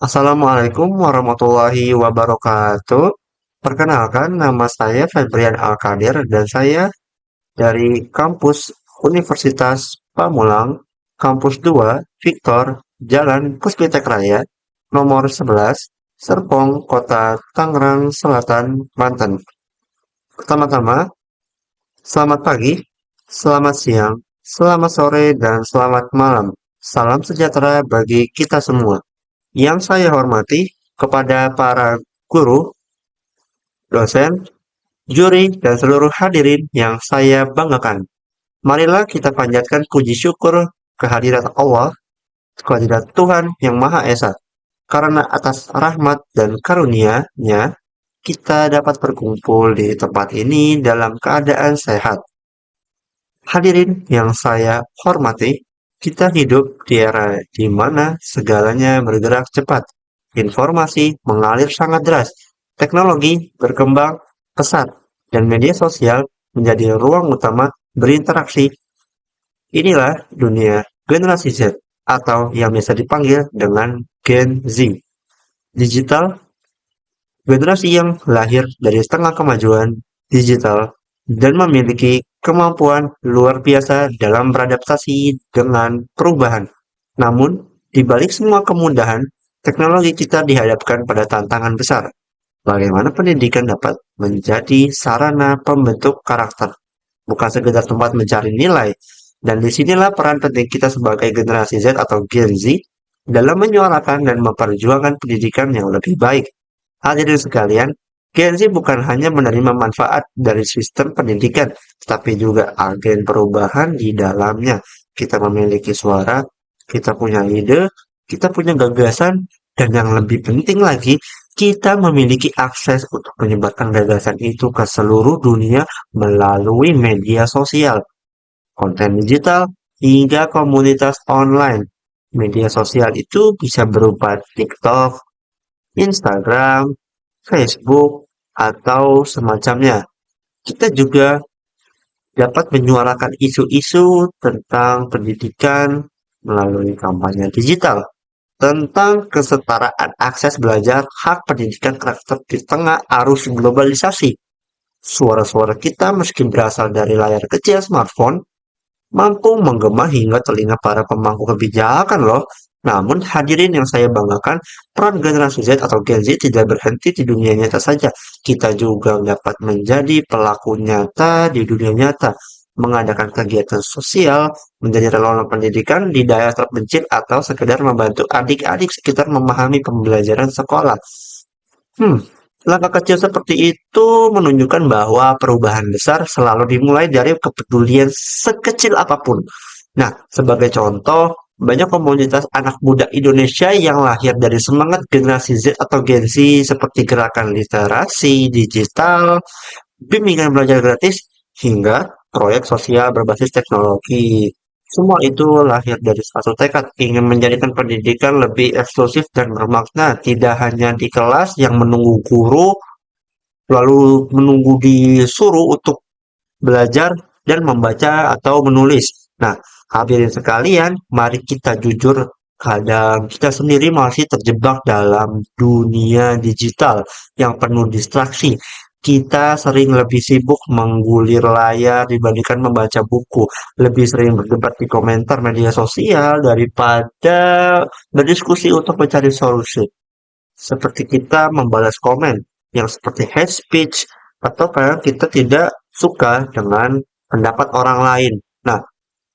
Assalamualaikum warahmatullahi wabarakatuh. Perkenalkan, nama saya Febrian Alkadir dan saya dari kampus Universitas Pamulang, kampus 2, Victor, Jalan Puspitek Raya, nomor 11, Serpong, Kota Tangerang Selatan, Banten. Pertama-tama, selamat pagi, selamat siang, selamat sore, dan selamat malam. Salam sejahtera bagi kita semua. Yang saya hormati kepada para guru, dosen, juri, dan seluruh hadirin yang saya banggakan. Marilah kita panjatkan puji syukur kehadirat Allah, kehadirat Tuhan yang Maha Esa. Karena atas rahmat dan karunia-Nya, kita dapat berkumpul di tempat ini dalam keadaan sehat. Hadirin yang saya hormati, kita hidup di era di mana segalanya bergerak cepat. Informasi mengalir sangat deras, teknologi berkembang pesat, dan media sosial menjadi ruang utama berinteraksi. Inilah dunia generasi Z atau yang biasa dipanggil dengan Gen Z. Digital, generasi yang lahir dari setengah kemajuan digital dan memiliki kemampuan luar biasa dalam beradaptasi dengan perubahan. Namun, di balik semua kemudahan, teknologi kita dihadapkan pada tantangan besar. Bagaimana pendidikan dapat menjadi sarana pembentuk karakter, bukan sekedar tempat mencari nilai. Dan disinilah peran penting kita sebagai generasi Z atau Gen Z dalam menyuarakan dan memperjuangkan pendidikan yang lebih baik. Hadirin sekalian, Gen Z bukan hanya menerima manfaat dari sistem pendidikan, tetapi juga agen perubahan di dalamnya. Kita memiliki suara, kita punya ide, kita punya gagasan, dan yang lebih penting lagi, kita memiliki akses untuk menyebarkan gagasan itu ke seluruh dunia melalui media sosial, konten digital, hingga komunitas online. Media sosial itu bisa berupa TikTok, Instagram, Facebook, atau semacamnya. Kita juga dapat menyuarakan isu-isu tentang pendidikan melalui kampanye digital, tentang kesetaraan akses belajar, hak pendidikan karakter di tengah arus globalisasi. Suara-suara kita meski berasal dari layar kecil smartphone, mampu menggema hingga telinga para pemangku kebijakan loh. Namun hadirin yang saya banggakan, peran generasi Z atau Gen Z tidak berhenti di dunia nyata saja. Kita juga dapat menjadi pelaku nyata di dunia nyata, mengadakan kegiatan sosial, menjadi relawan pendidikan di daerah terpencil atau sekedar membantu adik-adik sekitar memahami pembelajaran sekolah. Hmm, Langkah kecil seperti itu menunjukkan bahwa perubahan besar selalu dimulai dari kepedulian sekecil apapun. Nah, sebagai contoh, banyak komunitas anak muda Indonesia yang lahir dari semangat generasi Z atau Gen Z seperti gerakan literasi digital, bimbingan belajar gratis, hingga proyek sosial berbasis teknologi. Semua itu lahir dari suatu tekad ingin menjadikan pendidikan lebih eksklusif dan bermakna, tidak hanya di kelas yang menunggu guru, lalu menunggu disuruh untuk belajar dan membaca atau menulis. Nah, hadirin sekalian, mari kita jujur, kadang kita sendiri masih terjebak dalam dunia digital yang penuh distraksi. Kita sering lebih sibuk menggulir layar dibandingkan membaca buku, lebih sering berdebat di komentar media sosial daripada berdiskusi untuk mencari solusi. Seperti kita membalas komen yang seperti hate speech atau kadang kita tidak suka dengan pendapat orang lain. Nah,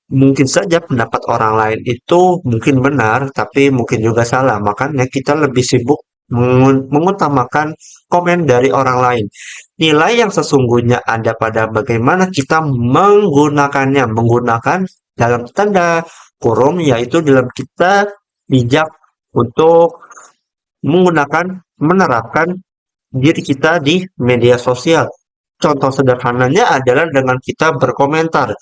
mungkin saja pendapat orang lain itu mungkin benar, tapi mungkin juga salah. Makanya kita lebih sibuk mengutamakan komen dari orang lain. Nilai yang sesungguhnya ada pada bagaimana kita menggunakannya, menggunakan dalam tanda kurung, yaitu dalam kita bijak untuk menggunakan, menerapkan diri kita di media sosial. Contoh sederhananya adalah dengan kita berkomentar.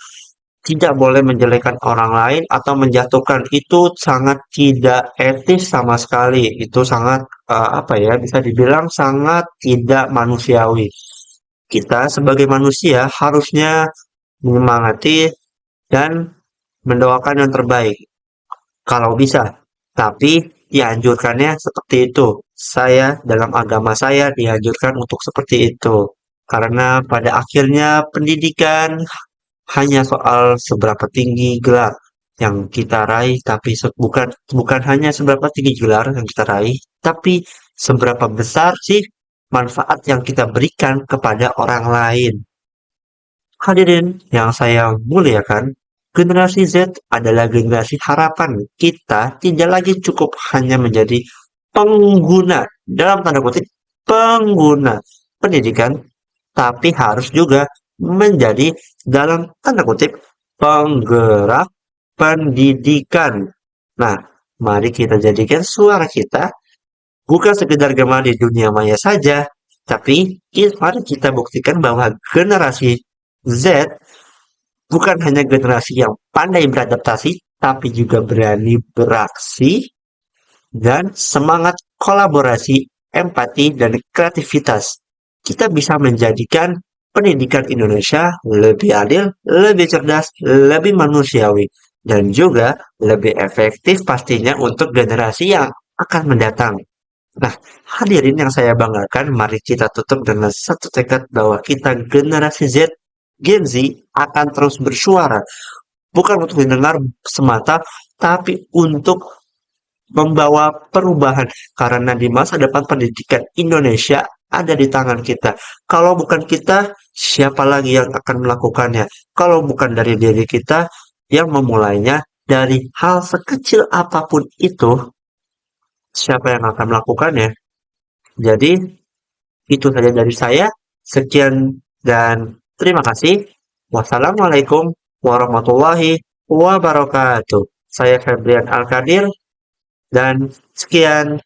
Tidak boleh menjelekkan orang lain atau menjatuhkan. Itu sangat tidak etis sama sekali. Itu sangat, apa ya, bisa dibilang sangat tidak manusiawi. Kita sebagai manusia harusnya menyemangati dan mendoakan yang terbaik kalau bisa. Tapi dianjurkannya seperti itu. Dalam agama saya dianjurkan untuk seperti itu. Karena pada akhirnya pendidikan hanya soal seberapa tinggi gelar yang kita raih, tapi bukan bukan hanya seberapa tinggi gelar yang kita raih, tapi seberapa besar sih manfaat yang kita berikan kepada orang lain. Hadirin yang saya muliakan, generasi Z adalah generasi harapan. Kita tidak lagi cukup hanya menjadi pengguna, dalam tanda kutip, pengguna pendidikan, tapi harus juga menjadi, dalam tanda kutip, penggerak pendidikan. Nah, mari kita jadikan suara kita bukan sekedar gema di dunia maya saja, tapi mari kita buktikan bahwa generasi Z bukan hanya generasi yang pandai beradaptasi, tapi juga berani beraksi dan semangat kolaborasi, empati, dan kreativitas. Kita bisa menjadikan pendidikan Indonesia lebih adil, lebih cerdas, lebih manusiawi, dan juga lebih efektif pastinya untuk generasi yang akan mendatang. Nah, hadirin yang saya banggakan, mari kita tutup dengan satu tekad bahwa kita generasi Z, Gen Z akan terus bersuara. Bukan untuk didengar semata, tapi untuk membawa perubahan. Karena di masa depan pendidikan Indonesia ada di tangan kita. Kalau bukan kita, siapa lagi yang akan melakukannya? Kalau bukan dari diri kita yang memulainya, dari hal sekecil apapun itu, siapa yang akan melakukannya? Jadi, itu saja dari saya. Sekian dan terima kasih. Wassalamualaikum warahmatullahi wabarakatuh. Saya Febrian Alkadir dan sekian.